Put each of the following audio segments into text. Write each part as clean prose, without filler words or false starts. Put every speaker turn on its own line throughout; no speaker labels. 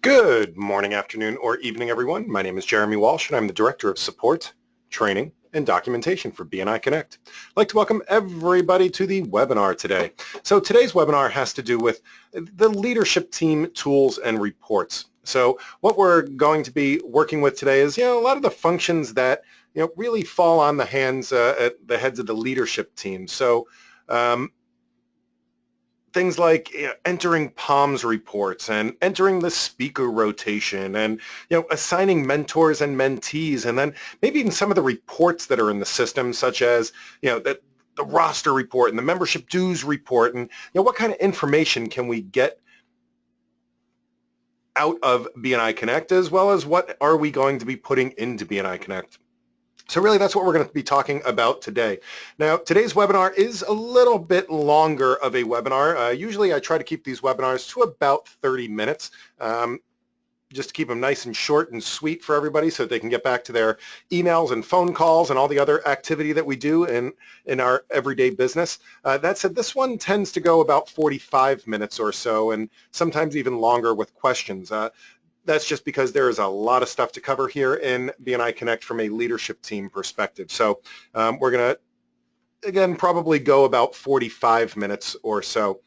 Good morning, afternoon, or evening, everyone. My name is Jeremy Walsh, and I'm the Director of Support, Training, and Documentation for BNI Connect. I'd like to welcome everybody to the webinar today. So today's webinar has to do with the leadership team tools and reports. So what we're going to be working with today is, a lot of the functions that, really fall on the heads of the leadership team. So things like entering POMS reports and entering the speaker rotation and assigning mentors and mentees, and then maybe even some of the reports that are in the system, such as the roster report and the membership dues report, and what kind of information can we get out of BNI Connect, as well as what are we going to be putting into BNI Connect. So really, that's what we're going to be talking about today. Now, today's webinar is a little bit longer of a webinar. Usually I try to keep these webinars to about 30 minutes, just to keep them nice and short and sweet for everybody so that they can get back to their emails and phone calls and all the other activity that we do in our everyday business. That said, this one tends to go about 45 minutes or so, and sometimes even longer with questions. That's just because there is a lot of stuff to cover here in BNI Connect from a leadership team perspective. So we're going to, again, probably go about 45 minutes or so.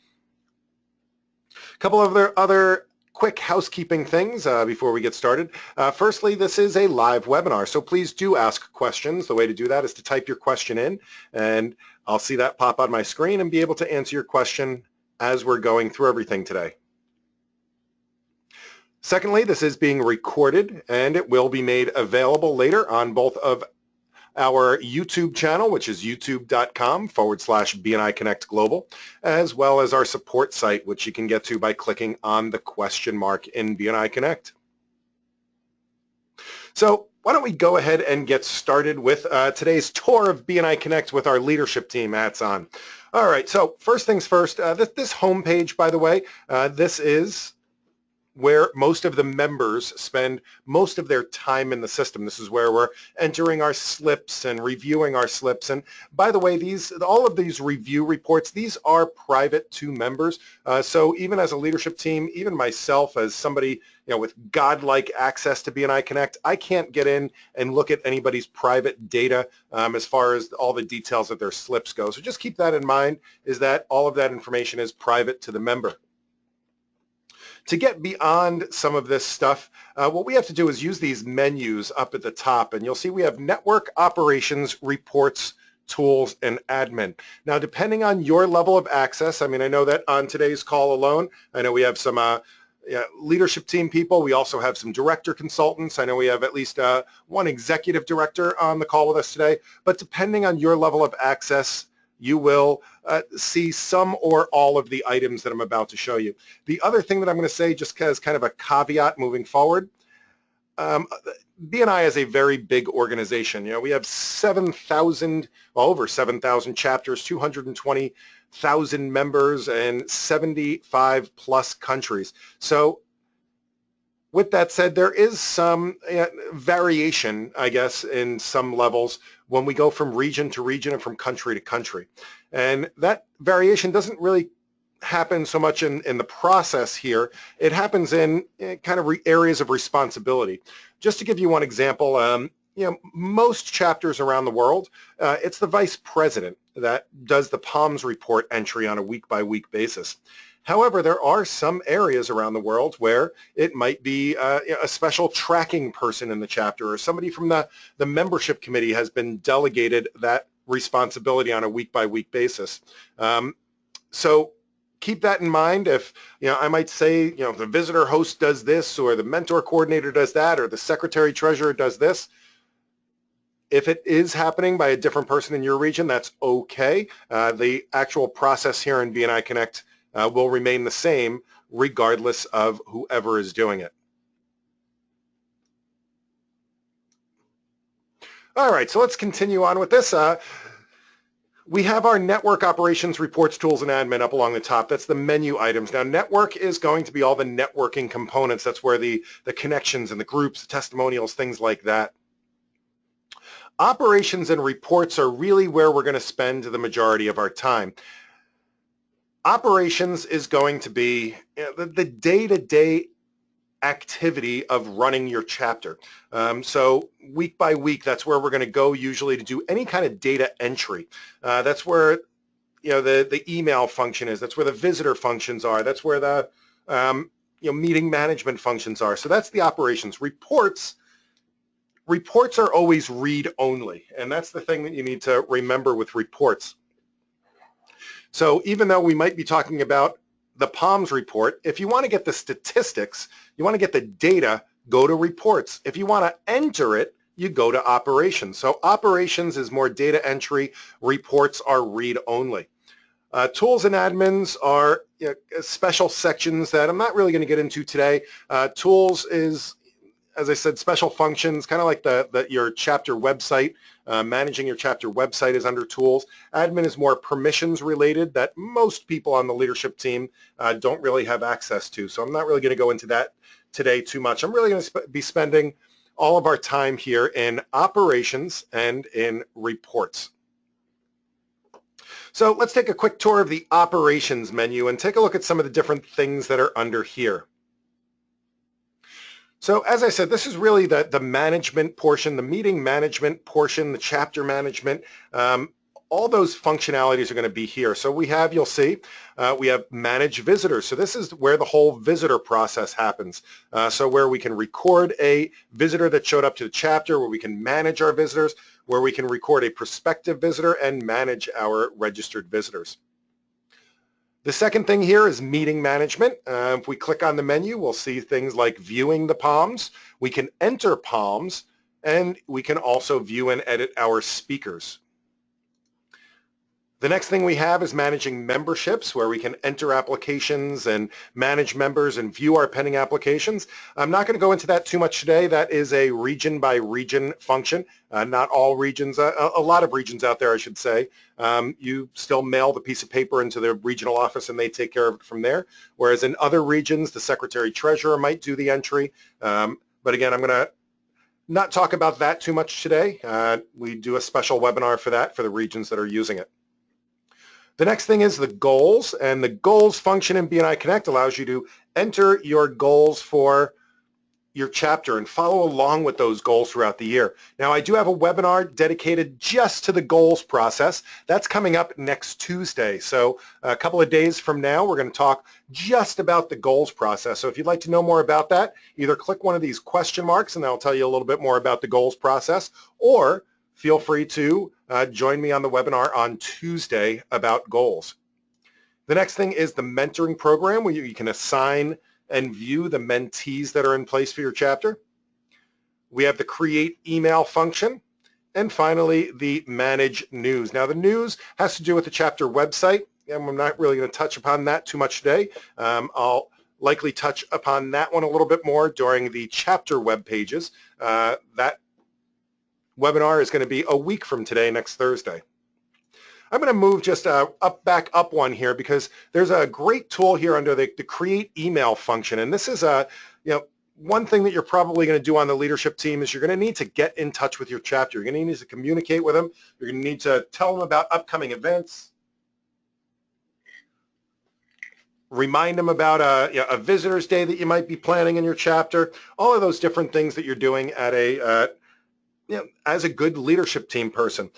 A couple of other quick housekeeping things before we get started. Firstly, this is a live webinar, so please do ask questions. The way to do that is to type your question in, and I'll see that pop on my screen and be able to answer your question as we're going through everything today. Secondly, this is being recorded, and it will be made available later on both of our YouTube channel, which is youtube.com/BNI Connect Global, as well as our support site, which you can get to by clicking on the question mark in BNI Connect. So why don't we go ahead and get started with today's tour of BNI Connect with our leadership team hats on. All right, so first things first, this homepage, by the way, this is where most of the members spend most of their time in the system. This is where we're entering our slips and reviewing our slips. And by the way, all of these review reports, these are private to members. So even as a leadership team, even myself as somebody with godlike access to BNI Connect, I can't get in and look at anybody's private data as far as all the details of their slips go. So just keep that in mind, is that all of that information is private to the member. To get beyond some of this stuff, what we have to do is use these menus up at the top, and you'll see we have network operations, reports, tools, and admin. Now, depending on your level of access, I know that on today's call alone, I know we have some leadership team people. We also have some director consultants. I know we have at least one executive director on the call with us today, but depending on your level of access, you will see some or all of the items that I'm about to show you. The other thing that I'm going to say, just as kind of a caveat moving forward, BNI is a very big organization. We have 7,000, well, over 7,000 chapters, 220,000 members, and 75 plus countries. So with that said, there is some variation, I guess, in some levels when we go from region to region and from country to country. And that variation doesn't really happen so much in the process here. It happens in kind of areas of responsibility. Just to give you one example, most chapters around the world, it's the vice president that does the POMS report entry on a week-by-week basis. However, there are some areas around the world where it might be a special tracking person in the chapter, or somebody from the membership committee has been delegated that responsibility on a week-by-week basis. So keep that in mind. If I might say, the visitor host does this, or the mentor coordinator does that, or the secretary treasurer does this. If it is happening by a different person in your region, that's okay. The actual process here in BNI Connect will remain the same regardless of whoever is doing it. All right, so let's continue on with this. We have our network operations, reports, tools, and admin up along the top. That's the menu items. Now, network is going to be all the networking components. That's where the connections and the groups, the testimonials, things like that. Operations and reports are really where we're going to spend the majority of our time. Operations is going to be the day-to-day activity of running your chapter. So week by week, that's where we're going to go usually to do any kind of data entry. That's where the email function is. That's where the visitor functions are. That's where the meeting management functions are. So that's the operations. Reports are always read only, and that's the thing that you need to remember with reports. So even though we might be talking about the POMS report, if you want to get the statistics, you want to get the data, go to reports. If you want to enter it, you go to operations. So operations is more data entry, reports are read only. Tools and admins are special sections that I'm not really going to get into today. Tools is, as I said, special functions, kind of like your chapter website. Managing your chapter website is under tools. Admin is more permissions related that most people on the leadership team don't really have access to. So I'm not really going to go into that today too much. I'm really going to be spending all of our time here in operations and in reports. So let's take a quick tour of the operations menu and take a look at some of the different things that are under here. So as I said, this is really the management portion, the meeting management portion, the chapter management. All those functionalities are going to be here. So we have, you'll see, we have manage visitors. So this is where the whole visitor process happens. So where we can record a visitor that showed up to the chapter, where we can manage our visitors, where we can record a prospective visitor and manage our registered visitors. The second thing here is meeting management. If we click on the menu, we'll see things like viewing the POMs. We can enter POMs, and we can also view and edit our speakers. The next thing we have is managing memberships, where we can enter applications and manage members and view our pending applications. I'm not going to go into that too much today. That is a region by region function. Not all regions, a lot of regions out there, I should say. You still mail the piece of paper into the regional office and they take care of it from there. Whereas in other regions, the secretary treasurer might do the entry. But again, I'm going to not talk about that too much today. We do a special webinar for that for the regions that are using it. The next thing is the goals, and the goals function in BNI Connect allows you to enter your goals for your chapter and follow along with those goals throughout the year. Now, I do have a webinar dedicated just to the goals process. That's coming up next Tuesday. So a couple of days from now, we're going to talk just about the goals process. So if you'd like to know more about that, either click one of these question marks and I'll tell you a little bit more about the goals process, or feel free to join me on the webinar on Tuesday about goals. The next thing is the mentoring program, where you can assign and view the mentees that are in place for your chapter. We have the create email function, and finally the manage news. Now the news has to do with the chapter website, and I'm not really going to touch upon that too much today. I'll likely touch upon that one a little bit more during the chapter web pages. That webinar is going to be a week from today, next Thursday. I'm going to move just back up one here, because there's a great tool here under the create email function, and this is one thing that you're probably going to do on the leadership team is you're going to need to get in touch with your chapter. You're going to need to communicate with them. You're going to need to tell them about upcoming events, remind them about a visitor's day that you might be planning in your chapter. All of those different things that you're doing at as a good leadership team person.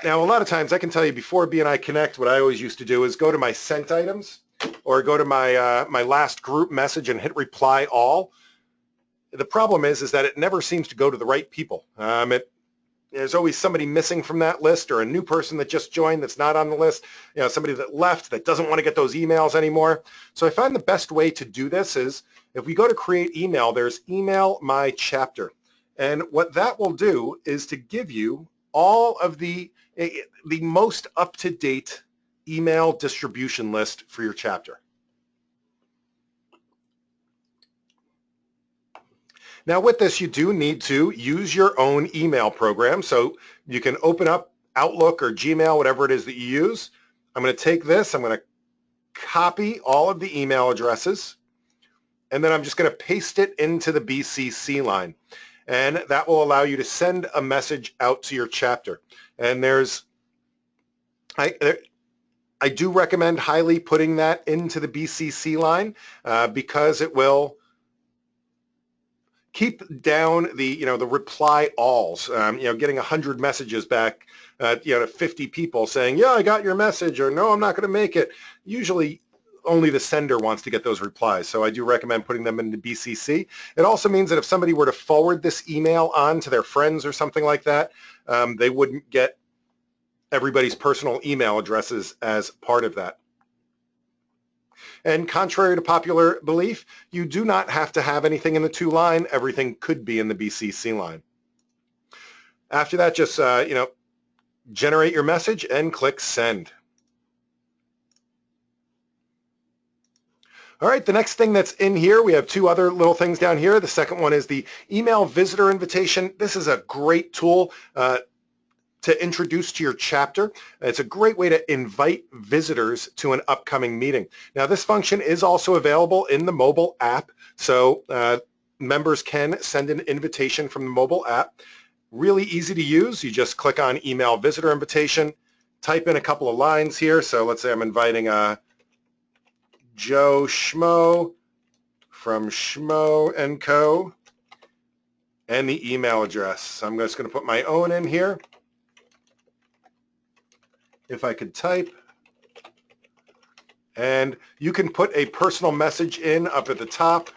Now, a lot of times I can tell you before BNI Connect, what I always used to do is go to my sent items or go to my my last group message and hit reply all. The problem is that it never seems to go to the right people. There's always somebody missing from that list, or a new person that just joined that's not on the list, somebody that left that doesn't want to get those emails anymore. So I find the best way to do this is if we go to create email, there's email my chapter. And what that will do is to give you all of the most up-to-date email distribution list for your chapter. Now with this, you do need to use your own email program. So you can open up Outlook or Gmail, whatever it is that you use. I'm going to take this, I'm going to copy all of the email addresses, and then I'm just going to paste it into the BCC line. And that will allow you to send a message out to your chapter. And there's I do recommend highly putting that into the BCC line because it will keep down the the reply alls. Getting 100 messages back, to 50 people saying, "Yeah, I got your message," or "No, I'm not going to make it." Usually, only the sender wants to get those replies. So I do recommend putting them into BCC. It also means that if somebody were to forward this email on to their friends or something like that, they wouldn't get everybody's personal email addresses as part of that. And contrary to popular belief, you do not have to have anything in the to line. Everything could be in the BCC line. After that, just generate your message and click send. All right, the next thing that's in here, we have two other little things down here. The second one is the email visitor invitation. This is a great tool to introduce to your chapter. It's a great way to invite visitors to an upcoming meeting. Now, this function is also available in the mobile app, so members can send an invitation from the mobile app. Really easy to use. You just click on email visitor invitation, type in a couple of lines here. So let's say I'm inviting Joe Schmo from Schmo & Co. and the email address. So I'm just going to put my own in here. If I could type. And you can put a personal message in up at the top.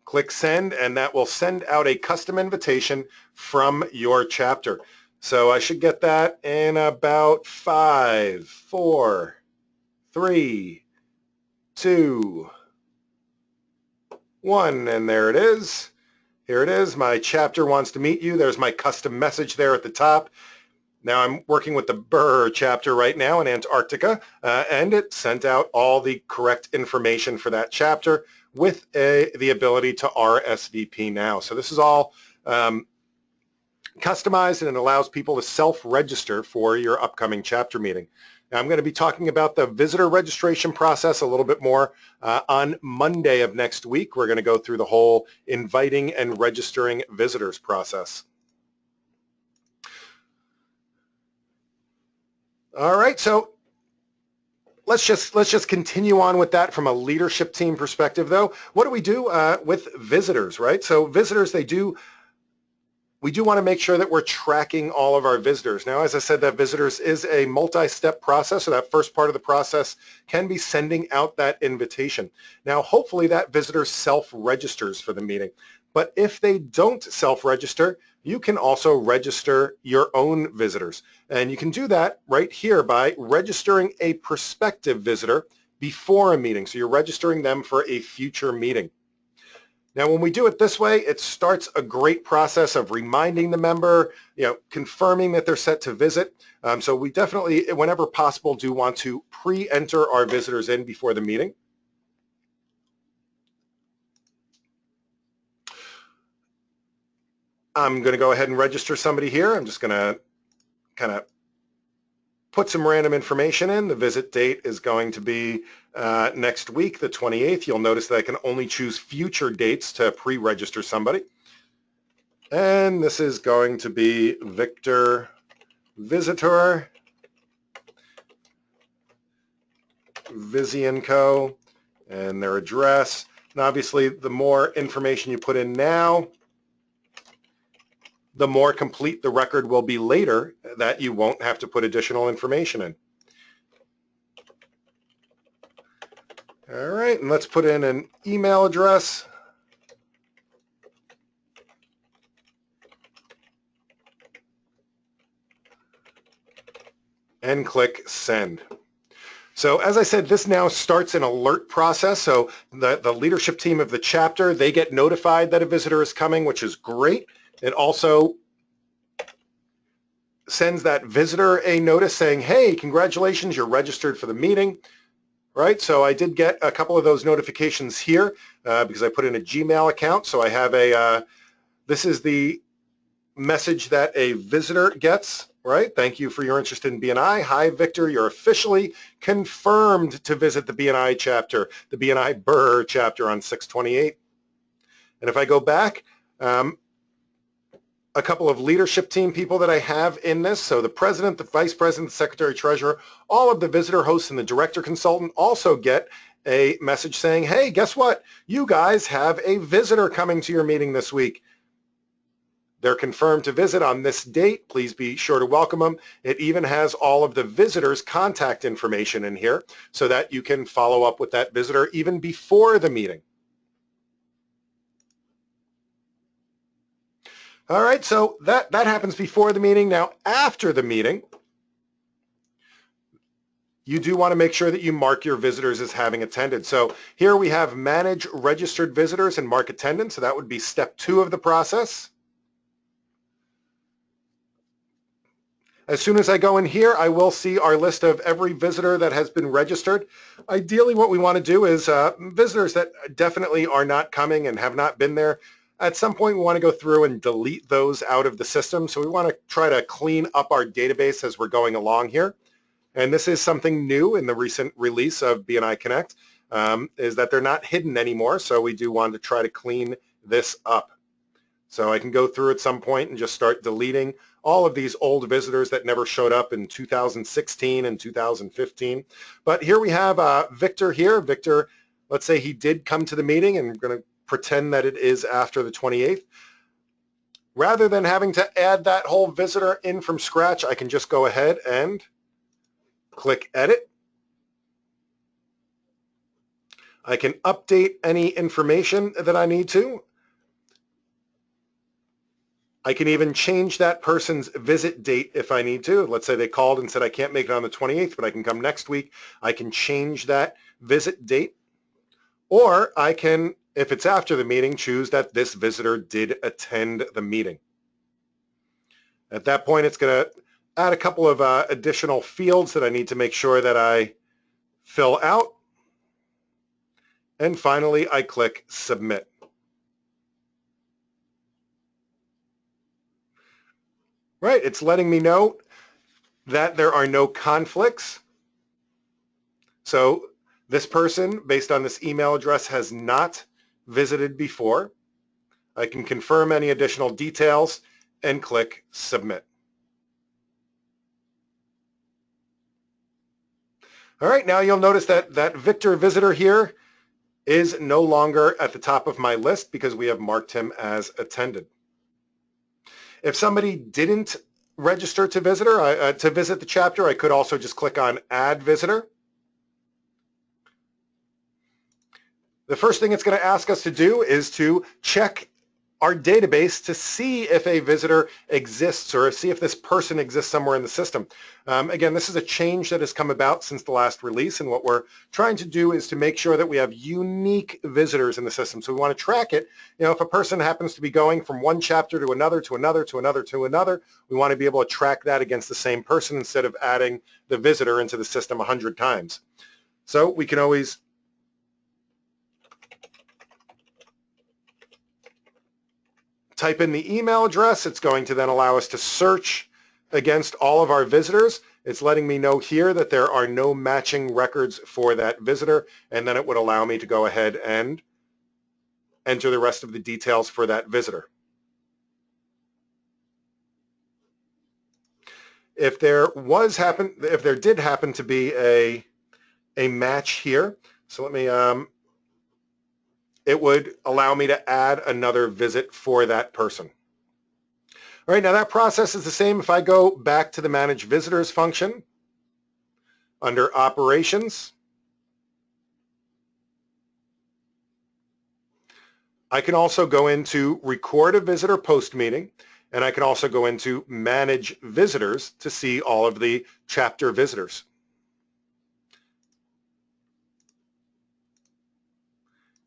Click send, and that will send out a custom invitation from your chapter. So I should get that in about 5, 4, 3, 2, 1, and there it is. Here it is. My chapter wants to meet you. There's my custom message there at the top. Now I'm working with the Burr chapter right now in Antarctica, and it sent out all the correct information for that chapter with the ability to RSVP now. So this is all customized, and it allows people to self-register for your upcoming chapter meeting. Now, I'm going to be talking about the visitor registration process a little bit more on Monday of next week. We're going to go through the whole inviting and registering visitors process. All right, so let's just continue on with that from a leadership team perspective, though. What do we do with visitors, right? So visitors, we do want to make sure that we're tracking all of our visitors. Now, as I said, that visitors is a multi-step process, so that first part of the process can be sending out that invitation. Now, hopefully that visitor self-registers for the meeting. But if they don't self-register, you can also register your own visitors. And you can do that right here by registering a prospective visitor before a meeting. So you're registering them for a future meeting. Now, when we do it this way, it starts a great process of reminding the member, confirming that they're set to visit. So we definitely, whenever possible, do want to pre-enter our visitors in before the meeting. I'm going to go ahead and register somebody here. I'm just going to kind of put some random information in. The visit date is going to be next week, the 28th. You'll notice that I can only choose future dates to pre-register somebody. And this is going to be Victor Visitor, Vizi & Co., and their address. And obviously, the more information you put in now, the more complete the record will be later, that you won't have to put additional information in. All right, and let's put in an email address. And click send. So as I said, this now starts an alert process. So the leadership team of the chapter, they get notified that a visitor is coming, which is great. It also sends that visitor a notice saying, hey, congratulations, you're registered for the meeting, right? So I did get a couple of those notifications here because I put in a Gmail account. So I have this is the message that a visitor gets, right? Thank you for your interest in BNI. Hi, Victor, you're officially confirmed to visit the BNI chapter, the BNI Burr chapter on 6/28. And if I go back, a couple of leadership team people that I have in this. So the president, the vice president, the secretary, treasurer, all of the visitor hosts and the director consultant also get a message saying, hey, guess what? You guys have a visitor coming to your meeting this week. They're confirmed to visit on this date. Please be sure to welcome them. It even has all of the visitors' contact information in here so that you can follow up with that visitor even before the meeting. All right, so that happens before the meeting. Now, after the meeting, you do want to make sure that you mark your visitors as having attended. So here we have manage registered visitors and mark attendance. So that would be step 2 of the process. As soon as I go in here, I will see our list of every visitor that has been registered. Ideally, what we want to do is visitors that definitely are not coming and have not been there. At some point, we want to go through and delete those out of the system. So we want to try to clean up our database as we're going along here. And this is something new in the recent release of BNI Connect, is that they're not hidden anymore. So we do want to try to clean this up. So I can go through at some point and just start deleting all of these old visitors that never showed up in 2016 and 2015. But here we have Victor here. Victor, let's say he did come to the meeting, and I'm going to pretend that it is after the 28th. Rather than having to add that whole visitor in from scratch, I can just go ahead and click Edit. I can update any information that I need to. I can even change that person's visit date if I need to. Let's say they called and said, I can't make it on the 28th, but I can come next week. I can change that visit date. Or I can, if it's after the meeting, choose that this visitor did attend the meeting. At that point, it's going to add a couple of additional fields that I need to make sure that I fill out. And finally, I click Submit. Right, it's letting me know that there are no conflicts. So this person, based on this email address, has not visited before. I can confirm any additional details and click Submit. All right, now you'll notice that that Victor visitor here is no longer at the top of my list because we have marked him as attended. If somebody didn't register to visit the chapter, I could also just click on Add Visitor. The first thing it's going to ask us to do is to check our database to see if a visitor exists or see if this person exists somewhere in the system. Again, this is a change that has come about since the last release, and what we're trying to do is to make sure that we have unique visitors in the system. So we want to track it. You know, if a person happens to be going from one chapter to another, to another, to another, to another, we want to be able to track that against the same person instead of adding the visitor into the system 100 times. So we can always type in the email address. It's going to then allow us to search against all of our visitors. It's letting me know here that there are no matching records for that visitor, and then it would allow me to go ahead and enter the rest of the details for that visitor. If there did happen to be a match here, so let me it would allow me to add another visit for that person. All right, now that process is the same if I go back to the Manage Visitors function under Operations. I can also go into Record a Visitor Post-Meeting, and I can also go into Manage Visitors to see all of the chapter visitors.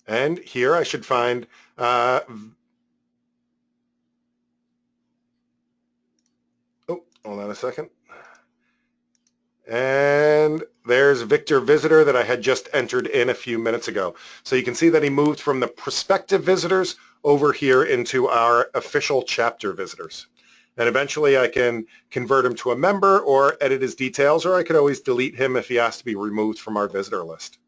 And here I should find oh, hold on a second. And there's Victor Visitor that I had just entered in a few minutes ago. So you can see that he moved from the prospective visitors over here into our official chapter visitors. And eventually I can convert him to a member or edit his details, or I could always delete him if he has to be removed from our visitor list.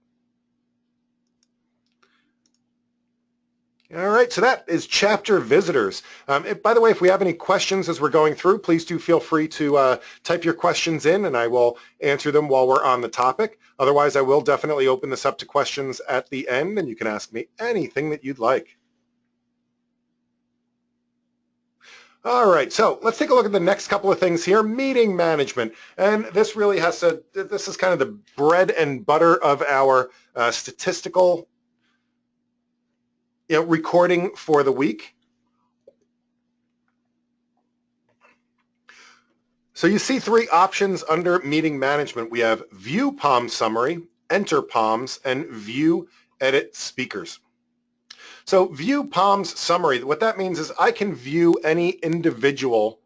All right, so that is chapter visitors. By the way, if we have any questions as we're going through, please do feel free to type your questions in and I will answer them while we're on the topic. Otherwise, I will definitely open this up to questions at the end and you can ask me anything that you'd like. All right, so let's take a look at the next couple of things here. Meeting management, and this really this is kind of the bread and butter of our statistical recording for the week. So you see three options under meeting management. We have view POM summary, enter POMs, and view edit speakers. So view POMs summary, what that means is I can view any individual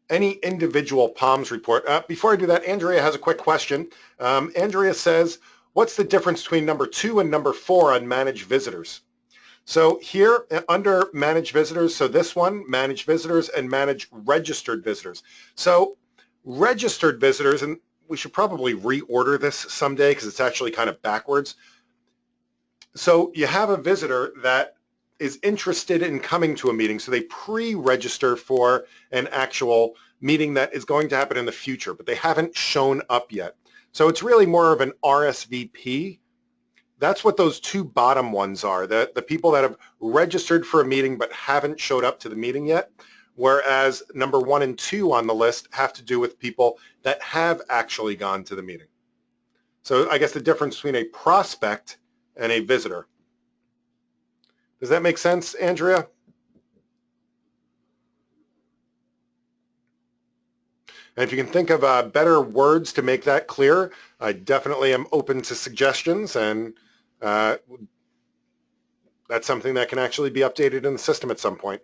POMs report. Before I do that, Andrea has a quick question. Andrea says, what's the difference between number 2 and number 4 on manage visitors? So here under manage visitors, so this one, manage visitors and manage registered visitors. So registered visitors, and we should probably reorder this someday because it's actually kind of backwards. So you have a visitor that is interested in coming to a meeting, so they pre-register for an actual meeting that is going to happen in the future, but they haven't shown up yet. So it's really more of an RSVP. That's what those two bottom ones are, the people that have registered for a meeting but haven't showed up to the meeting yet, whereas number 1 and 2 on the list have to do with people that have actually gone to the meeting. So I guess the difference between a prospect and a visitor. Does that make sense, Andrea? And if you can think of better words to make that clear, I definitely am open to suggestions, and that's something that can actually be updated in the system at some point.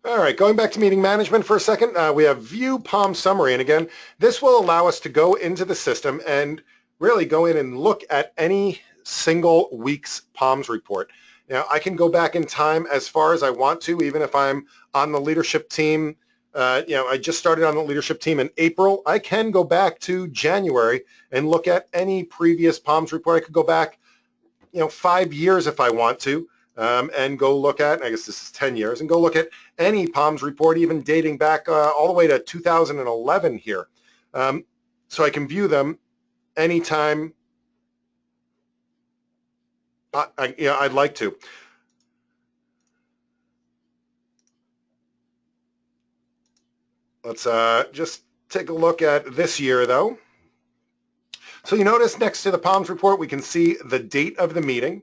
All right, going back to meeting management for a second, we have view POM summary. And again, this will allow us to go into the system and really go in and look at any single week's POMs report. Now, I can go back in time as far as I want to, even if I'm on the leadership team. I just started on the leadership team in April. I can go back to January and look at any previous POMs report. I could go back, 5 years if I want to. And go look at, I guess this is 10 years, and go look at any POMs report, even dating back all the way to 2011 here. So I can view them anytime I'd like to. Let's just take a look at this year, though. So you notice next to the POMs report, we can see the date of the meeting.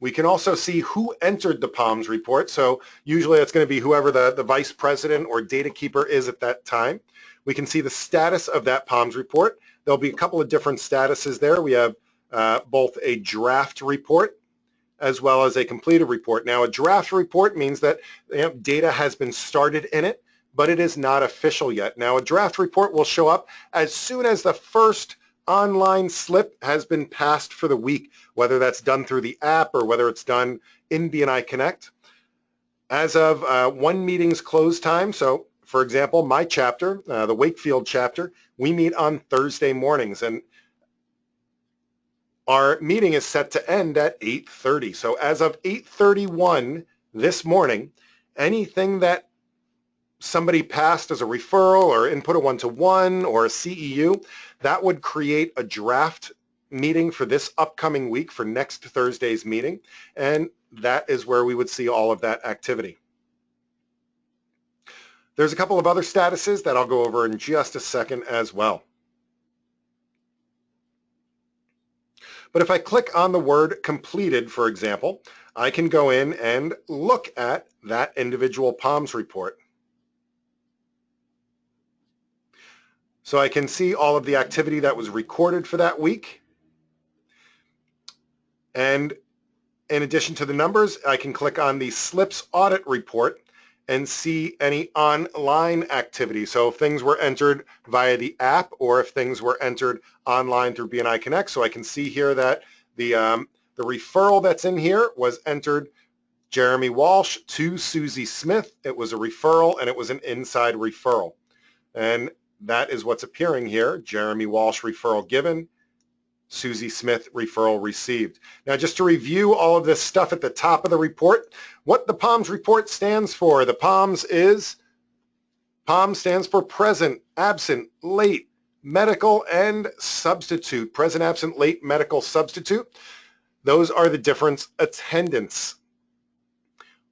We can also see who entered the POMs report. So usually it's going to be whoever the vice president or data keeper is at that time. We can see the status of that POMs report. There'll be a couple of different statuses there. We have both a draft report as well as a completed report. Now, a draft report means that data has been started in it, but it is not official yet. Now, a draft report will show up as soon as the first online slip has been passed for the week, whether that's done through the app or whether it's done in BNI Connect. As of one meeting's close time, so for example, my chapter, the Wakefield chapter, we meet on Thursday mornings, and our meeting is set to end at 8:30. So as of 8:31 this morning, anything that somebody passed as a referral or input a one-to-one or a CEU, that would create a draft meeting for this upcoming week for next Thursday's meeting. And that is where we would see all of that activity. There's a couple of other statuses that I'll go over in just a second as well. But if I click on the word completed, for example, I can go in and look at that individual POMs report. So I can see all of the activity that was recorded for that week. And in addition to the numbers, I can click on the slips audit report and see any online activity. So if things were entered via the app or if things were entered online through BNI Connect. So I can see here that the referral that's in here was entered Jeremy Walsh to Susie Smith. It was a referral and it was an inside referral. And that is what's appearing here. Jeremy Walsh, referral given. Susie Smith, referral received. Now, just to review all of this stuff at the top of the report, what the PALMS report stands for. The PALMS stands for present, absent, late, medical, and substitute. Present, absent, late, medical, substitute. Those are the different attendants.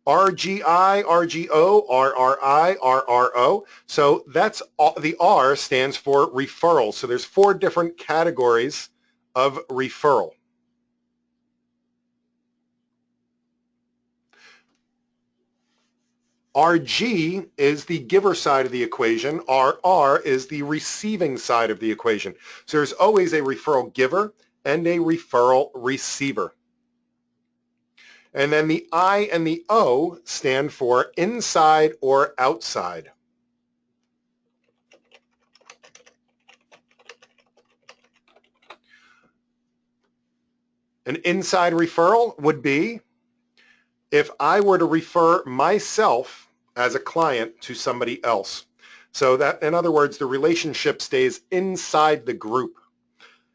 RGI, RGO, RRI, RRO. So that's all, the R stands for referral. So there's 4 different categories of referral. RG is the giver side of the equation. RR is the receiving side of the equation. So there's always a referral giver and a referral receiver. And then the I and the O stand for inside or outside. An inside referral would be if I were to refer myself as a client to somebody else. So that, in other words, the relationship stays inside the group.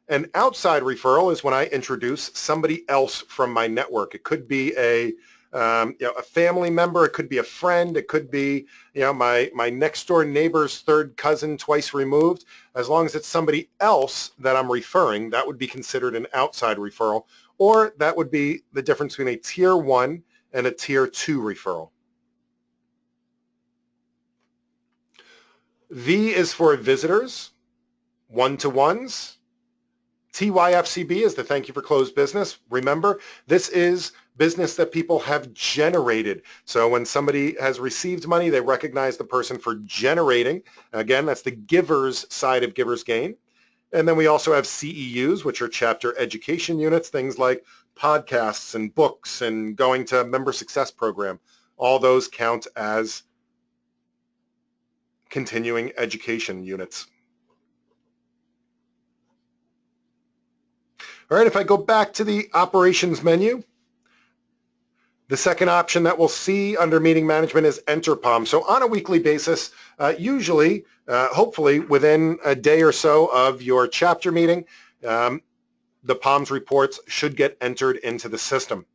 An outside referral is when I introduce somebody else from my network. It could be a family member, it could be a friend, it could be my next door neighbor's third cousin twice removed. As long as it's somebody else that I'm referring, that would be considered an outside referral, or that would be the difference between a tier 1 and a tier 2 referral. V is for visitors, one-to-ones. TYFCB is the thank you for closed business. Remember, this is business that people have generated. So when somebody has received money, they recognize the person for generating. Again, that's the giver's side of giver's gain. And then we also have CEUs, which are chapter education units, things like podcasts and books and going to member success program. All those count as continuing education units. All right, if I go back to the operations menu, the second option that we'll see under meeting management is enter PALMS. So on a weekly basis, usually, hopefully within a day or so of your chapter meeting, the PALMS reports should get entered into the system.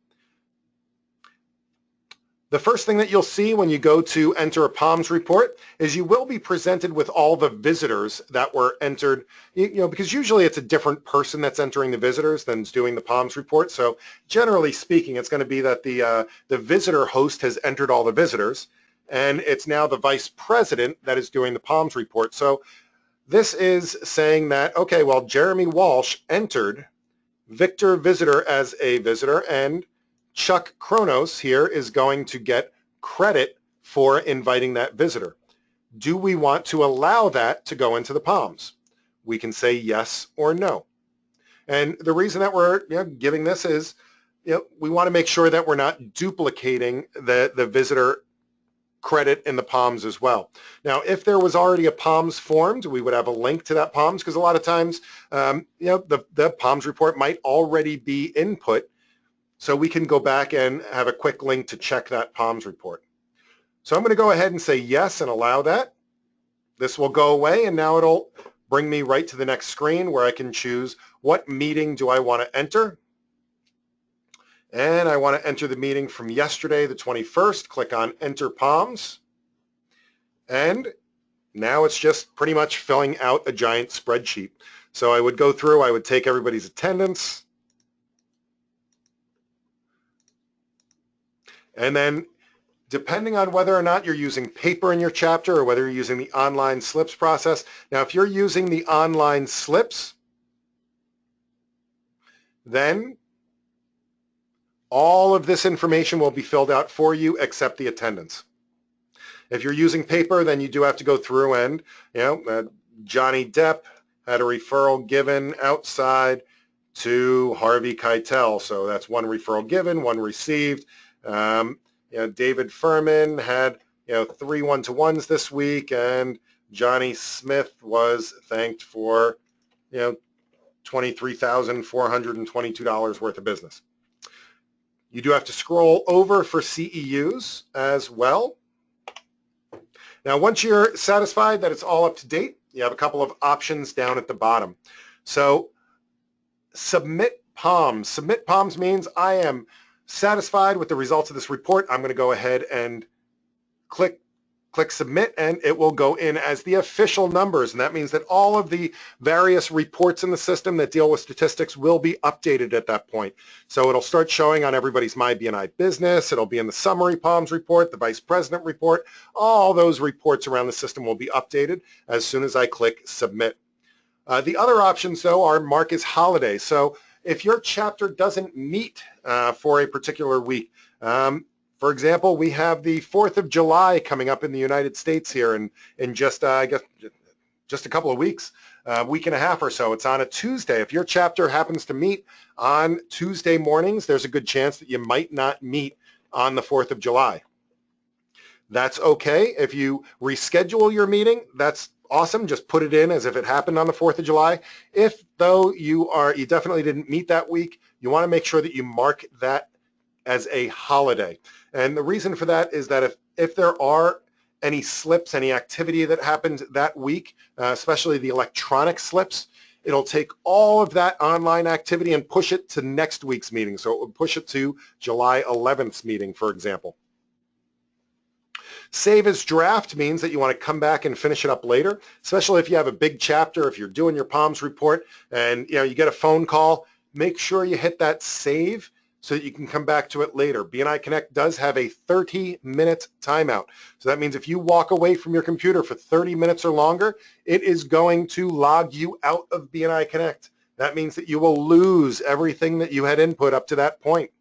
The first thing that you'll see when you go to enter a PALMS report is you will be presented with all the visitors that were entered, because usually it's a different person that's entering the visitors than is doing the PALMS report. So generally speaking, it's going to be that the visitor host has entered all the visitors, and it's now the vice president that is doing the PALMS report. So this is saying that, okay, well, Jeremy Walsh entered Victor Visitor as a visitor, and Chuck Kronos here is going to get credit for inviting that visitor. Do we want to allow that to go into the PALMS? We can say yes or no. And the reason that we're giving this is we want to make sure that we're not duplicating the visitor credit in the PALMS as well. Now, if there was already a PALMS formed, we would have a link to that PALMS, because a lot of times the PALMS report might already be input. So we can go back and have a quick link to check that PALMS report. So I'm going to go ahead and say yes and allow that. This will go away, and now it'll bring me right to the next screen where I can choose what meeting do I want to enter. And I want to enter the meeting from yesterday, the 21st. Click on Enter PALMS. And now it's just pretty much filling out a giant spreadsheet. So I would go through, I would take everybody's attendance. And then depending on whether or not you're using paper in your chapter or whether you're using the online slips process. Now, if you're using the online slips, then all of this information will be filled out for you except the attendance. If you're using paper, then you do have to go through and, Johnny Depp had a referral given outside to Harvey Keitel. So that's one referral given, one received. David Furman had 3 one-to-ones this week, and Johnny Smith was thanked for $23,422 worth of business. You do have to scroll over for CEUs as well. Now, once you're satisfied that it's all up to date, you have a couple of options down at the bottom. So submit POMs. Submit POMs means I am satisfied with the results of this report. I'm going to go ahead and click submit, and it will go in as the official numbers. And that means that all of the various reports in the system that deal with statistics will be updated at that point. So it'll start showing on everybody's My BNI Business. It'll be in the summary POMs report, the Vice President report. All those reports around the system will be updated as soon as I click submit. The other options, though, are mark as holiday. So if your chapter doesn't meet for a particular week, for example, we have the 4th of July coming up in the United States here in just, I guess, just a couple of weeks, week and a half or so. It's on a Tuesday. If your chapter happens to meet on Tuesday mornings, there's a good chance that you might not meet on the 4th of July. That's okay. If you reschedule your meeting, that's awesome. Just put it in as if it happened on the 4th of July. If, though, you definitely didn't meet that week, you want to make sure that you mark that as a holiday. And the reason for that is that if there are any slips, any activity that happened that week, especially the electronic slips, it'll take all of that online activity and push it to next week's meeting. So it would push it to July 11th's meeting, for example. Save as draft means that you want to come back and finish it up later, especially if you have a big chapter, if you're doing your POMs report and you get a phone call, make sure you hit that save so that you can come back to it later. BNI Connect does have a 30-minute timeout. So that means if you walk away from your computer for 30 minutes or longer, it is going to log you out of BNI Connect. That means that you will lose everything that you had input up to that point.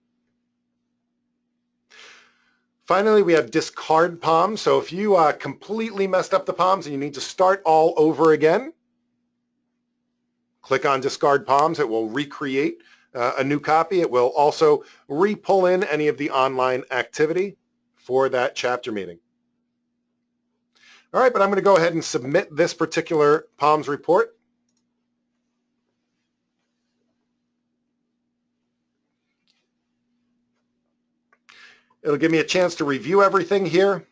Finally, we have discard POMs. So if you completely messed up the POMs and you need to start all over again, click on discard POMs. It will recreate a new copy. It will also re-pull in any of the online activity for that chapter meeting. All right, but I'm going to go ahead and submit this particular POMs report. It'll give me a chance to review everything here.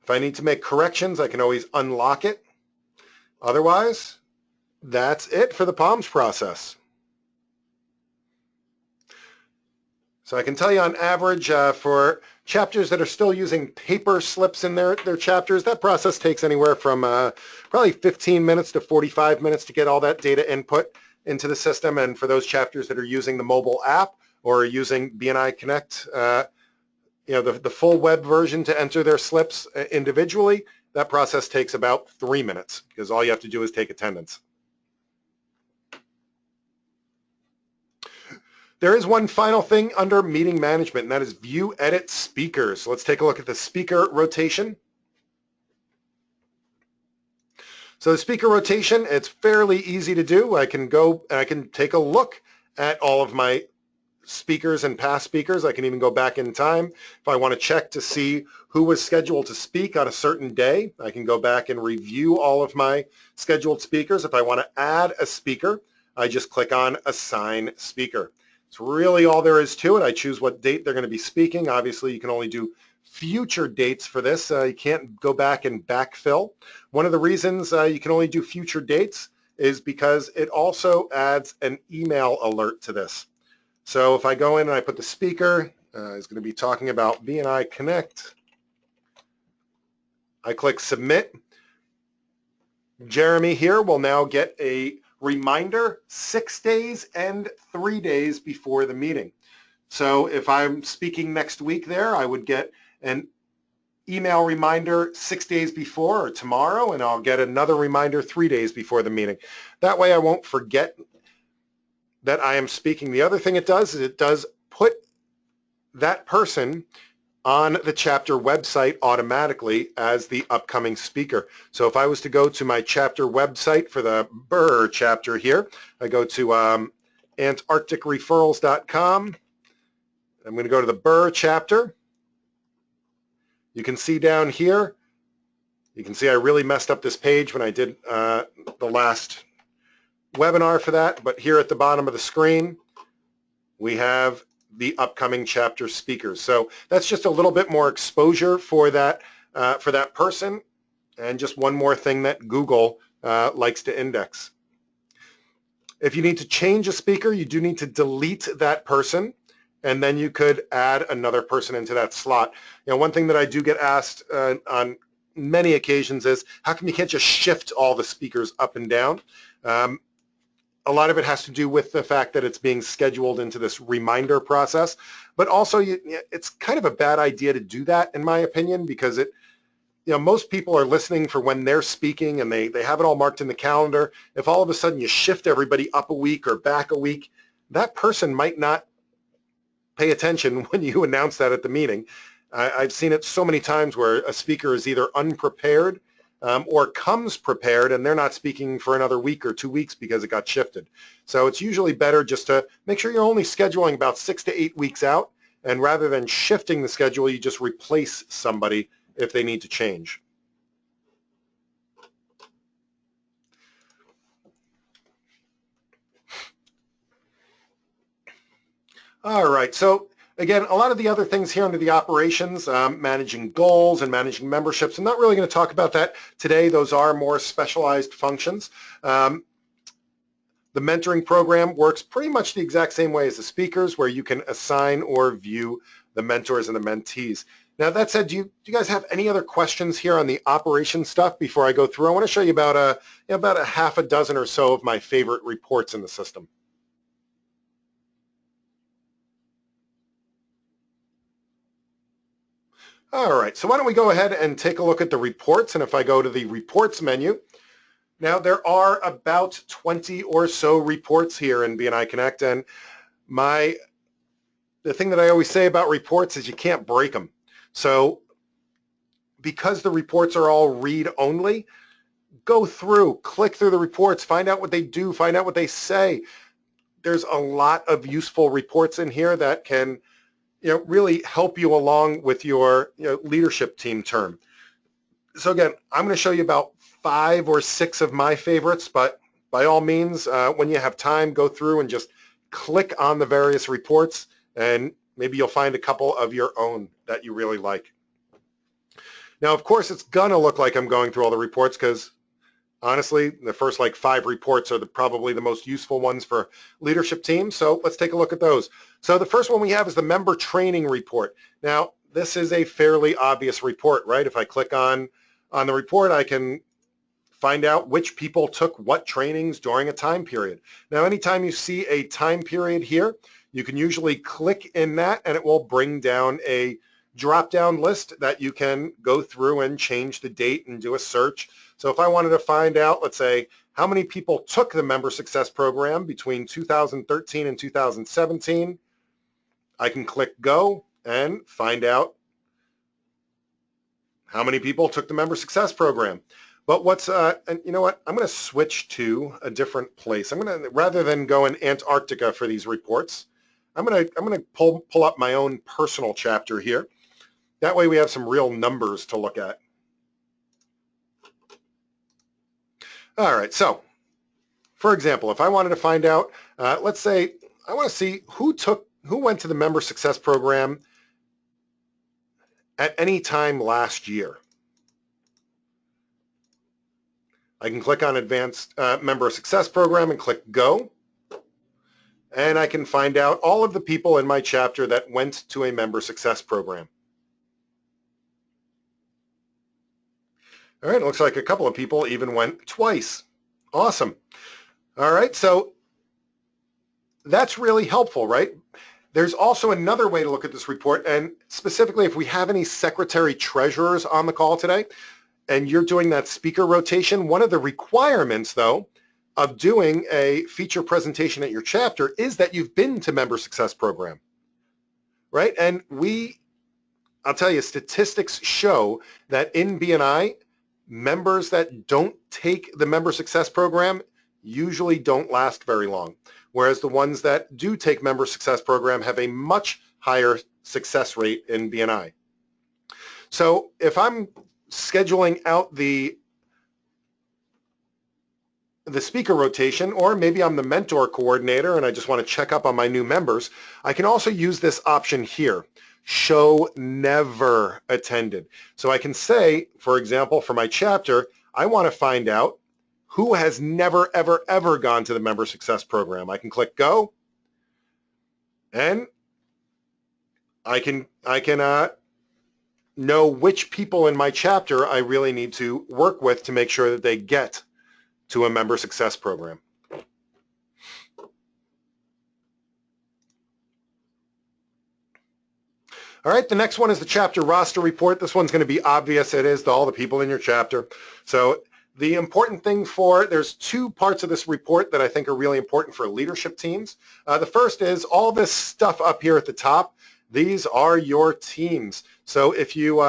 If I need to make corrections, I can always unlock it. Otherwise, that's it for the POMs process. So I can tell you on average for chapters that are still using paper slips in their chapters, that process takes anywhere from probably 15 minutes to 45 minutes to get all that data input into the system. And for those chapters that are using the mobile app or using BNI Connect, the full web version to enter their slips individually, that process takes about 3 minutes because all you have to do is take attendance. There is one final thing under meeting management, and that is view, edit, speakers. So let's take a look at the speaker rotation. So the speaker rotation, it's fairly easy to do. I can go and I can take a look at all of my speakers and past speakers. I can even go back in time. If I want to check to see who was scheduled to speak on a certain day, I can go back and review all of my scheduled speakers. If I want to add a speaker, I just click on Assign Speaker. It's really all there is to it. I choose what date they're going to be speaking. Obviously, you can only do future dates for this. You can't go back and backfill. One of the reasons you can only do future dates is because it also adds an email alert to this. So if I go in and I put the speaker, is going to be talking about BNI Connect. I click Submit. Jeremy here will now get a reminder 6 days and 3 days before the meeting. So if I'm speaking next week there, I would get an email reminder 6 days before or tomorrow, and I'll get another reminder 3 days before the meeting. That way I won't forget that I am speaking. The other thing it does is it does put that person on the chapter website automatically as the upcoming speaker. So if I was to go to my chapter website for the BRR chapter here, I go to antarcticreferrals.com. I'm going to go to the BRR chapter. You can see down here, you can see I really messed up this page when I did the last webinar for that, but here at the bottom of the screen, we have the upcoming chapter speakers. So that's just a little bit more exposure for that person And just one more thing that Google likes to index. If you need to change a speaker, you do need to delete that person, and then you could add another person into that slot. One thing that I do get asked on many occasions is, how come you can't just shift all the speakers up and down? A lot of it has to do with the fact that it's being scheduled into this reminder process, but also it's kind of a bad idea to do that, in my opinion, because most people are listening for when they're speaking and they have it all marked in the calendar. If all of a sudden you shift everybody up a week or back a week, that person might not pay attention when you announce that at the meeting. I've seen it so many times where a speaker is either unprepared or comes prepared and they're not speaking for another week or 2 weeks because it got shifted. So it's usually better just to make sure you're only scheduling about 6 to 8 weeks out, and rather than shifting the schedule, you just replace somebody if they need to change. All right, so again, a lot of the other things here under the operations, managing goals and managing memberships, I'm not really going to talk about that today. Those are more specialized functions. The mentoring program works pretty much the exact same way as the speakers, where you can assign or view the mentors and the mentees. Now, that said, do you guys have any other questions here on the operation stuff before I go through? I want to show you about a half a dozen or so of my favorite reports in the system. All right, so why don't we go ahead and take a look at the reports, and if I go to the reports menu, now there are about 20 or so reports here in BNI Connect, and the thing that I always say about reports is you can't break them. So because the reports are all read-only, go through, click through the reports, find out what they do, find out what they say. There's a lot of useful reports in here that can really help you along with your leadership team term. So again, I'm going to show you about 5 or 6 of my favorites, but by all means, when you have time, go through and just click on the various reports, and maybe you'll find a couple of your own that you really like. Now, of course, it's going to look like I'm going through all the reports because honestly, the first 5 reports are probably the most useful ones for leadership teams. So let's take a look at those. So the first one we have is the member training report. Now, this is a fairly obvious report, right? If I click on the report, I can find out which people took what trainings during a time period. Now, anytime you see a time period here, you can usually click in that and it will bring down a drop-down list that you can go through and change the date and do a search. So if I wanted to find out, let's say, how many people took the Member Success Program between 2013 and 2017, I can click Go and find out how many people took the Member Success Program. But and you know what? I'm going to switch to a different place. Rather than go in Antarctica for these reports, I'm going to pull up my own personal chapter here. That way we have some real numbers to look at. All right, so for example, if I wanted to find out, let's say I want to see who went to the Member Success Program at any time last year. I can click on Advanced Member Success Program and click Go. And I can find out all of the people in my chapter that went to a Member Success Program. All right, it looks like a couple of people even went twice. Awesome. All right, so that's really helpful, right? There's also another way to look at this report, and specifically if we have any secretary treasurers on the call today, and you're doing that speaker rotation, one of the requirements, though, of doing a feature presentation at your chapter is that you've been to Member Success Program, right? And I'll tell you, statistics show that in BNI, members that don't take the Member Success Program usually don't last very long, whereas the ones that do take Member Success Program have a much higher success rate in BNI. So if I'm scheduling out the speaker rotation, or maybe I'm the mentor coordinator and I just want to check up on my new members, I can also use this option here. show never attended. So I can say, for example, for my chapter, I want to find out who has never, ever, ever gone to the Member Success Program. I can click Go, and I can know which people in my chapter I really need to work with to make sure that they get to a Member Success Program. All right, the next one is the chapter roster report. This one's going to be obvious. It is to all the people in your chapter. So the important thing there's two parts of this report that I think are really important for leadership teams. The first is all this stuff up here at the top. These are your teams. So if you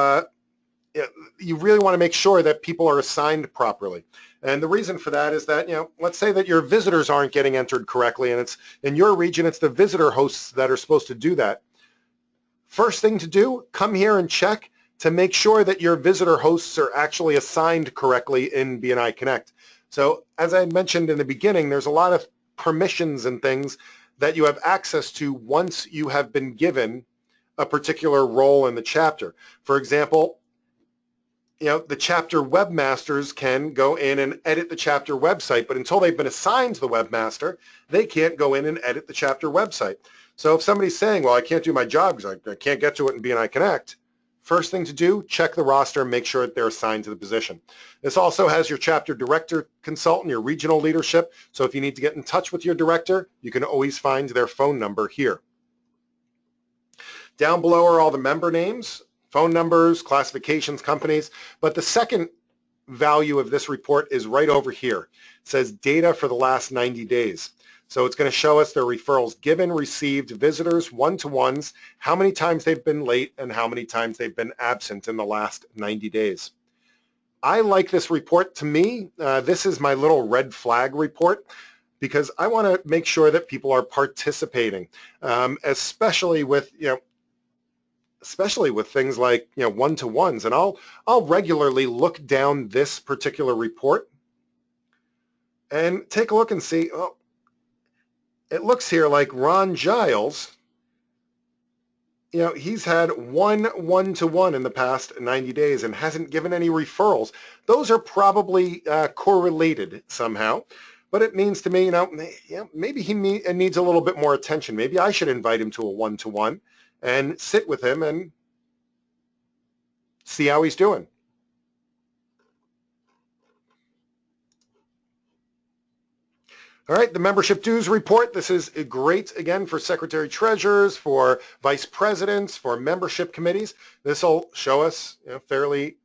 really want to make sure that people are assigned properly. And the reason for that is that, let's say that your visitors aren't getting entered correctly, and it's in your region, it's the visitor hosts that are supposed to do that. First thing to do, come here and check to make sure that your visitor hosts are actually assigned correctly in BNI Connect. So as I mentioned in the beginning, there's a lot of permissions and things that you have access to once you have been given a particular role in the chapter. For example, the chapter webmasters can go in and edit the chapter website, but until they've been assigned the webmaster, they can't go in and edit the chapter website. So if somebody's saying, well, I can't do my job because I can't get to it in BNI Connect, first thing to do, check the roster and make sure that they're assigned to the position. This also has your chapter director consultant, your regional leadership. So if you need to get in touch with your director, you can always find their phone number here. Down below are all the member names, phone numbers, classifications, companies. But the second value of this report is right over here. It says data for the last 90 days. So it's going to show us their referrals given, received, visitors, one-to-ones, how many times they've been late, and how many times they've been absent in the last 90 days. I like this report. To me, this is my little red flag report because I want to make sure that people are participating, especially with, things like, one-to-ones. And I'll regularly look down this particular report and take a look and see, oh, it looks here like Ron Giles, he's had one-to-one in the past 90 days and hasn't given any referrals. Those are probably correlated somehow, but it means to me, maybe he needs a little bit more attention. Maybe I should invite him to a one-to-one and sit with him and see how he's doing. All right, the membership dues report. This is great, again, for secretary treasurers, for vice presidents, for membership committees. This will show us fairly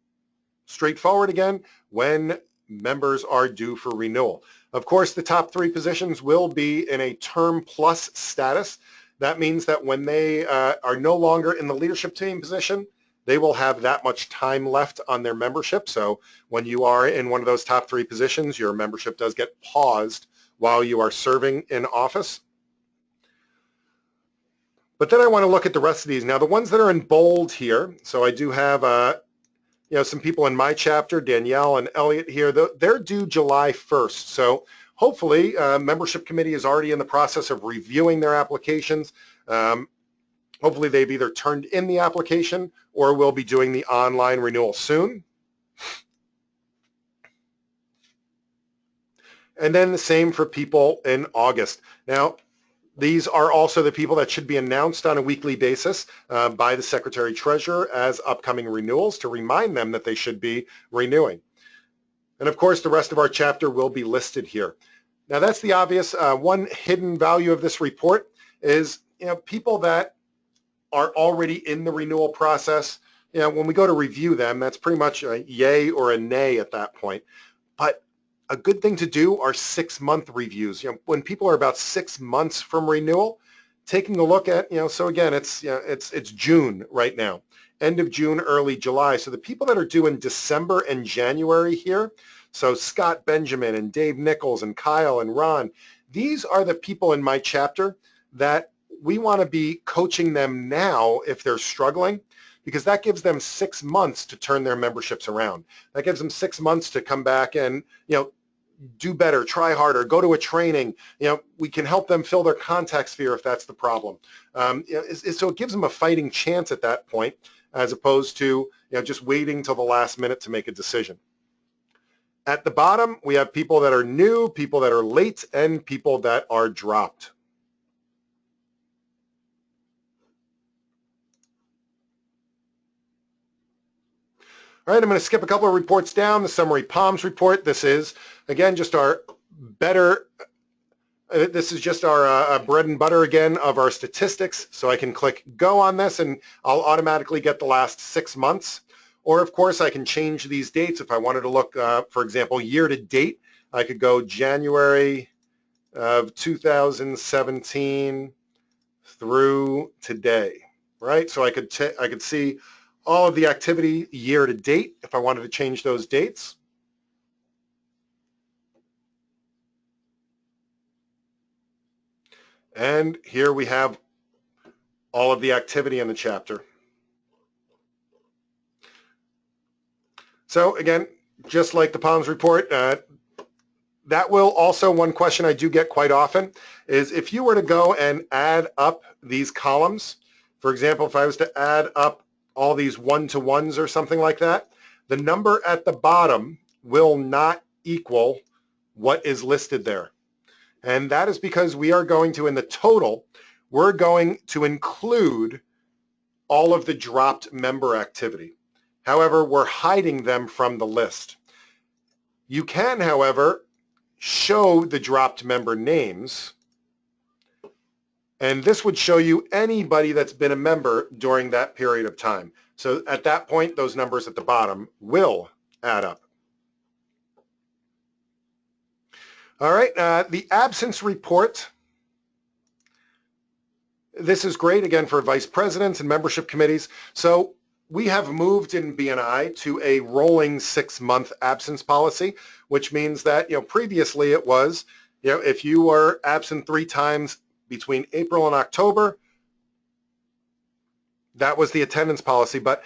straightforward, again, when members are due for renewal. Of course, the top 3 positions will be in a term plus status. That means that when they are no longer in the leadership team position, they will have that much time left on their membership. So when you are in one of those top 3 positions, your membership does get paused while you are serving in office. But then I want to look at the rest of these. Now, the ones that are in bold here, so I do have some people in my chapter, Danielle and Elliot here, they're due July 1st. So hopefully, membership committee is already in the process of reviewing their applications. Hopefully, they've either turned in the application or will be doing the online renewal soon. And then the same for people in August. Now, these are also the people that should be announced on a weekly basis by the Secretary Treasurer as upcoming renewals to remind them that they should be renewing. And of course, the rest of our chapter will be listed here. Now, that's the obvious. One hidden value of this report is people that are already in the renewal process. When we go to review them, that's pretty much a yay or a nay at that point. But a good thing to do are 6-month reviews. When people are about 6 months from renewal, taking a look at, so again, it's June right now, end of June, early July. So the people that are due in December and January here, so Scott Benjamin and Dave Nichols and Kyle and Ron, these are the people in my chapter that we want to be coaching them now if they're struggling, because that gives them 6 months to turn their memberships around. That gives them 6 months to come back and, do better, try harder, go to a training. We can help them fill their contact sphere if that's the problem. So it gives them a fighting chance at that point, as opposed to just waiting till the last minute to make a decision. At the bottom, we have people that are new, people that are late, and people that are dropped. All right, I'm going to skip a couple of reports down. The summary POMS report. This is, again, just our this is just our bread and butter again of our statistics. So I can click go on this and I'll automatically get the last 6 months. Or of course I can change these dates. If I wanted to look, for example, year to date, I could go January of 2017 through today, right? So I could see all of the activity year to date if I wanted to change those dates. And here we have all of the activity in the chapter. So again, just like the POMS report, that will also, one question I do get quite often is if you were to go and add up these columns, for example, if I was to add up all these one-to-ones or something like that, the number at the bottom will not equal what is listed there. And that is because we are going to, in the total, we're going to include all of the dropped member activity. However, we're hiding them from the list. You can, however, show the dropped member names, and this would show you anybody that's been a member during that period of time. So at that point, those numbers at the bottom will add up. All right, the absence report. This is great, again, for vice presidents and membership committees. So we have moved in BNI to a rolling 6-month absence policy, which means that, previously it was, if you were absent 3 times between April and October, that was the attendance policy. But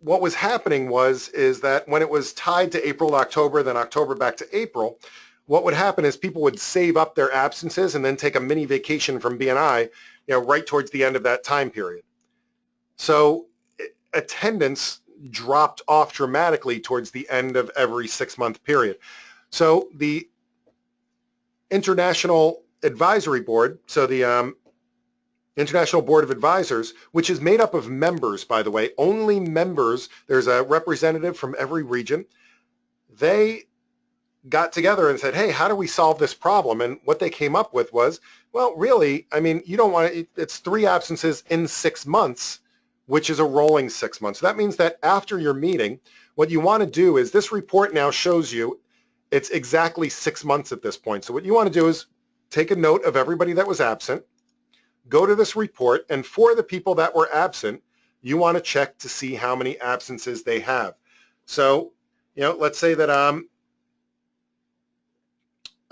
what was happening is that when it was tied to April, October, then October back to April, what would happen is people would save up their absences and then take a mini vacation from BNI, right towards the end of that time period. So attendance dropped off dramatically towards the end of every 6-month period. So the International Advisory Board, so the International Board of Advisors, which is made up of members, by the way, only members, there's a representative from every region, they got together and said, hey, how do we solve this problem? And what they came up with was, well, really, I mean, you don't want to, it's 3 absences in 6 months, which is a rolling 6 months. So that means that after your meeting, what you want to do is, this report now shows you it's exactly 6 months at this point. So what you want to do is take a note of everybody that was absent, go to this report, and for the people that were absent, you want to check to see how many absences they have. So, let's say that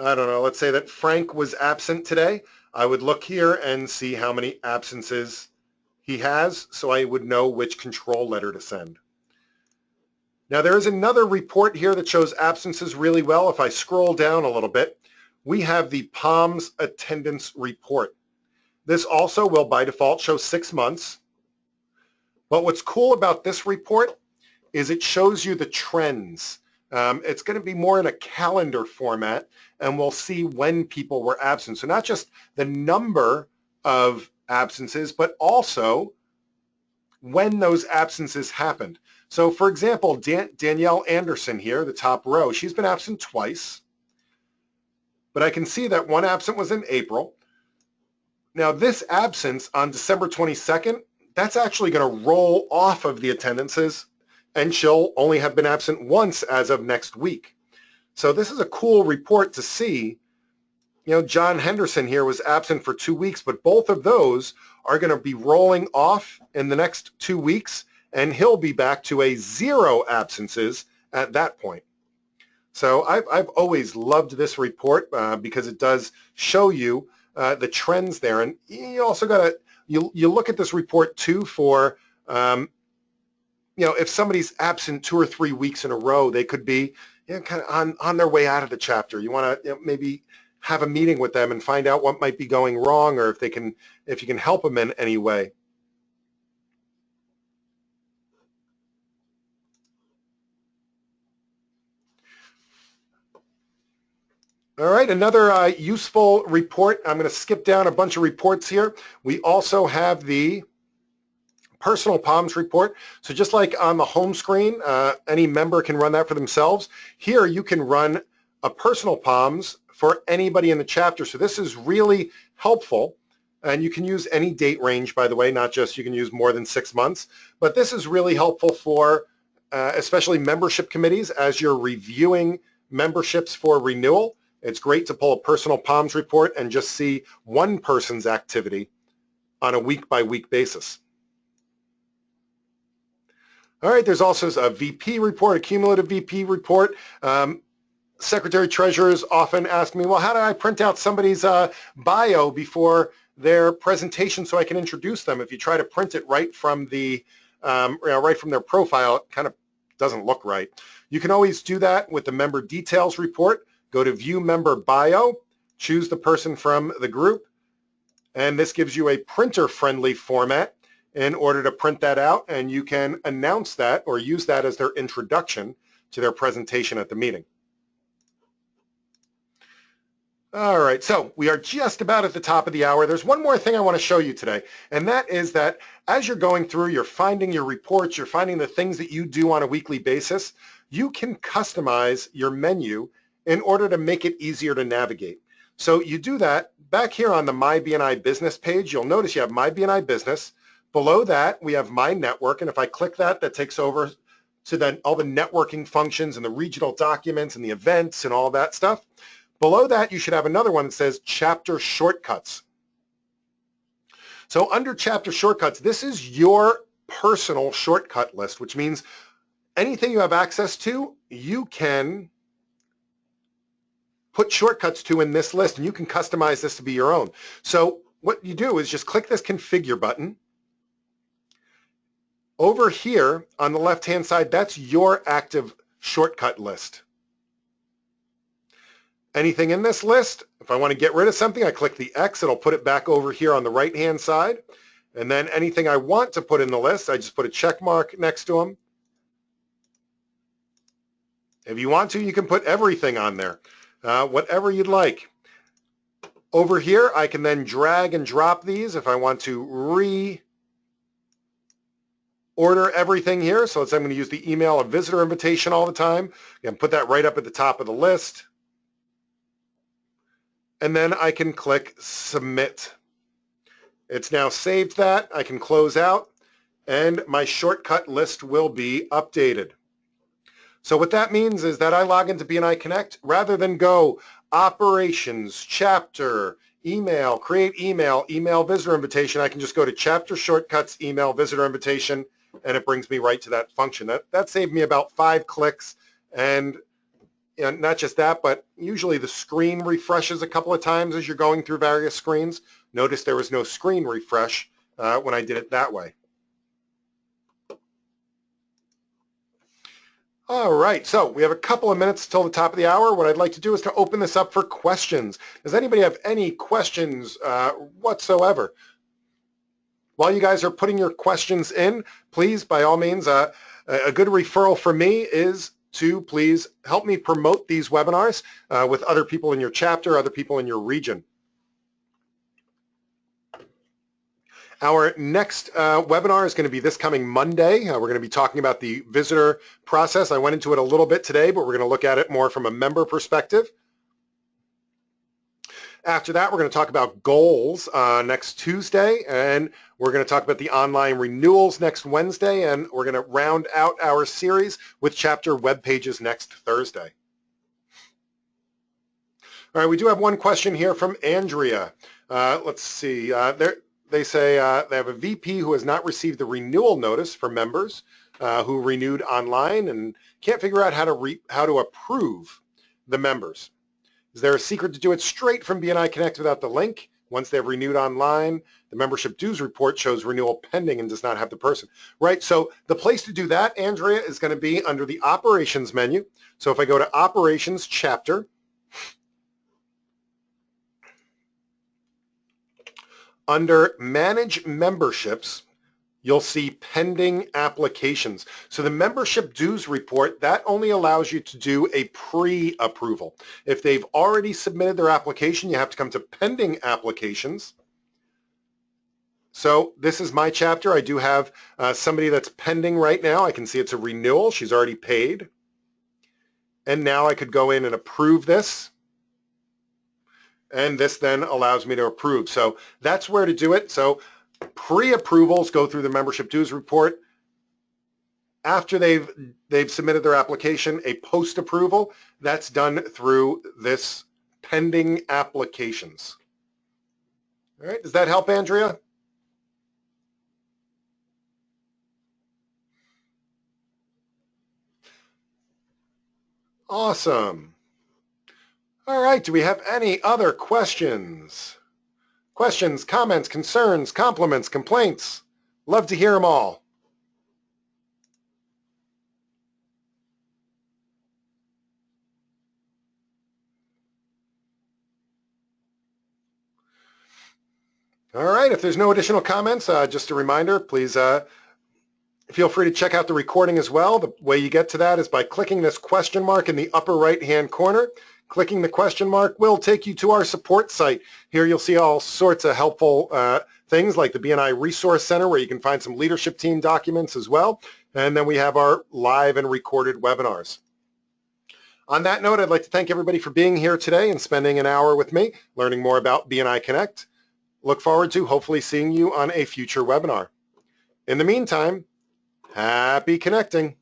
I don't know, let's say that Frank was absent today. I would look here and see how many absences he has, so I would know which control letter to send. Now there is another report here that shows absences really well. If I scroll down a little bit, we have the POMS attendance report. This also will by default show 6 months. But what's cool about this report is it shows you the trends. It's going to be more in a calendar format, and we'll see when people were absent. So not just the number of absences, but also when those absences happened. So for example, Danielle Anderson here, the top row, she's been absent twice, but I can see that one absent was in April. Now this absence on December 22nd, that's actually going to roll off of the attendances, and she'll only have been absent once as of next week. So this is a cool report to see. John Henderson here was absent for 2 weeks, but both of those are going to be rolling off in the next 2 weeks, and he'll be back to a 0 absences at that point. So I've always loved this report because it does show you the trends there. And you also got to, you look at this report too for, if somebody's absent 2 or 3 weeks in a row, they could be kind of on their way out of the chapter. You want to maybe have a meeting with them and find out what might be going wrong, or if you can help them in any way. All right, another useful report. I'm going to skip down a bunch of reports here. We also have the Personal Palms report. So just like on the home screen, any member can run that for themselves. Here you can run a Personal Palms for anybody in the chapter. So this is really helpful. And you can use any date range, by the way, not just you can use more than 6 months. But this is really helpful for especially membership committees as you're reviewing memberships for renewal. It's great to pull a Personal Palms report and just see one person's activity on a week-by-week basis. All right, there's also a VP report, a cumulative VP report. Secretary treasurers often ask me, well, how do I print out somebody's bio before their presentation so I can introduce them? If you try to print it right from the right from their profile, it kind of doesn't look right. You can always do that with the member details report. Go to View Member Bio, choose the person from the group, and this gives you a printer-friendly format in order to print that out, and you can announce that or use that as their introduction to their presentation at the meeting. All right, so we are just about at the top of the hour. There's one more thing I want to show you today, and that is that as you're going through, you're finding your reports, you're finding the things that you do on a weekly basis, you can customize your menu in order to make it easier to navigate. So you do that back here on the My BNI Business page. You'll notice you have My BNI Business. Below that, we have My Network, and if I click that, that takes over to then all the networking functions and the regional documents and the events and all that stuff. Below that, you should have another one that says Chapter Shortcuts. So under Chapter Shortcuts, this is your personal shortcut list, which means anything you have access to, you can put shortcuts to in this list, and you can customize this to be your own. So what you do is just click this Configure button. Over here on the left-hand side, that's your active shortcut list. Anything in this list, if I want to get rid of something, I click the X, it'll put it back over here on the right-hand side. And then anything I want to put in the list, I just put a check mark next to them. If you want to, you can put everything on there, whatever you'd like. Over here, I can then drag and drop these if I want to order everything here. So let's say I'm going to use the email a visitor invitation all the time. And put that right up at the top of the list. And then I can click Submit. It's now saved that. I can close out, and my shortcut list will be updated. So what that means is that I log into BNI Connect, rather than go operations, chapter, email, create email, email visitor invitation, I can just go to chapter shortcuts, email visitor invitation, and it brings me right to that function. That saved me about 5 clicks, and not just that, but usually the screen refreshes a couple of times as you're going through various screens. Notice there was no screen refresh when I did it that way. All right, so we have a couple of minutes till the top of the hour. What I'd like to do is to open this up for questions. Does anybody have any questions whatsoever? While you guys are putting your questions in, please, by all means, a good referral for me is to please help me promote these webinars with other people in your chapter, other people in your region. Our next webinar is going to be this coming Monday. We're going to be talking about the visitor process. I went into it a little bit today, but we're going to look at it more from a member perspective. After that, we're going to talk about goals next Tuesday, and we're going to talk about the online renewals next Wednesday, and we're going to round out our series with chapter web pages next Thursday. All right, we do have one question here from Andrea. Let's see. They say they have a VP who has not received the renewal notice for members who renewed online and can't figure out how to approve the members. Is there a secret to do it straight from BNI Connect without the link? Once they've renewed online, the membership dues report shows renewal pending and does not have the person. Right, so the place to do that, Andrea, is going to be under the operations menu. So if I go to operations chapter, under manage memberships, you'll see pending applications. So the membership dues report, that only allows you to do a pre-approval. If they've already submitted their application, you have to come to pending applications. So this is my chapter. I do have somebody that's pending right now. I can see it's a renewal. She's already paid. And now I could go in and approve this. And this then allows me to approve. So that's where to do it. So pre-approvals go through the membership dues report. After they've submitted their application, a post-approval, that's done through this pending applications. All right, does that help, Andrea? Awesome. All right, do we have any other questions? Questions, comments, concerns, compliments, complaints? Love to hear them all. All right, if there's no additional comments, just a reminder, please feel free to check out the recording as well. The way you get to that is by clicking this question mark in the upper right-hand corner. Clicking the question mark will take you to our support site. Here you'll see all sorts of helpful things like the BNI Resource Center, where you can find some leadership team documents as well. And then we have our live and recorded webinars. On that note, I'd like to thank everybody for being here today and spending an hour with me, learning more about BNI Connect. Look forward to hopefully seeing you on a future webinar. In the meantime, happy connecting.